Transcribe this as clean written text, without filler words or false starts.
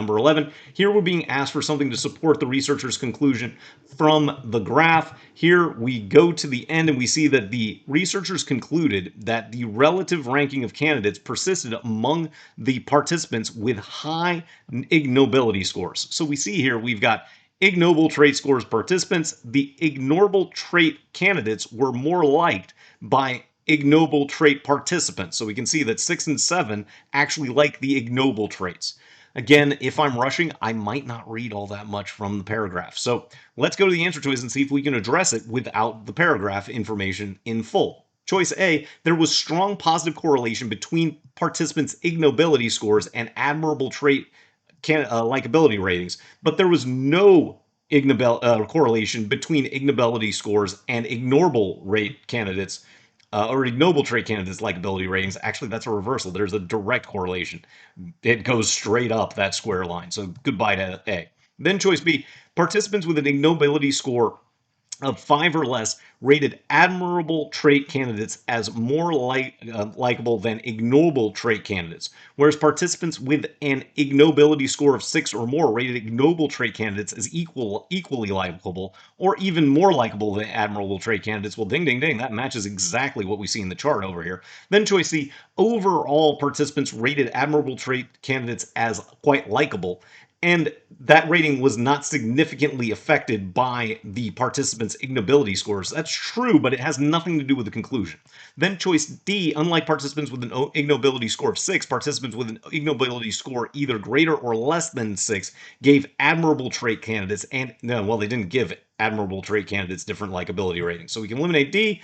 Number 11, here we're being asked for something to support the researcher's conclusion from the graph. Here we go to the end and we see that the researchers concluded that the relative ranking of candidates persisted among the participants with high ignobility scores. So we see here we've got ignoble trait scores participants. The ignoble trait candidates were more liked by ignoble trait participants. So we can see that 6 and 7 actually like the ignoble traits. Again, if I'm rushing, I might not read all that much from the paragraph. So let's go to the answer choice and see if we can address it without the paragraph information in full. Choice A, there was strong positive correlation between participants' ignobility scores and admirable trait likability ratings, but there was no correlation between ignobility scores and ignorable rate candidates or ignoble trait candidates likability ratings. Actually, that's a reversal. There's a direct correlation. It goes straight up that square line. So goodbye to A. Then choice B, participants with an ignobility score of 5 or less rated admirable trait candidates as more likable than ignoble trait candidates, whereas participants with an ignobility score of 6 or more rated ignoble trait candidates as equally likable or even more likable than admirable trait candidates. Well, ding, ding, ding, that matches exactly what we see in the chart over here. Then choice C, overall participants rated admirable trait candidates as quite likable, and that rating was not significantly affected by the participants' ignobility scores. That's true, but it has nothing to do with the conclusion. Then choice D, unlike participants with an ignobility score of 6, participants with an ignobility score either greater or less than 6 gave admirable trait candidates, and no, well, they didn't give admirable trait candidates different likability ratings. So we can eliminate D.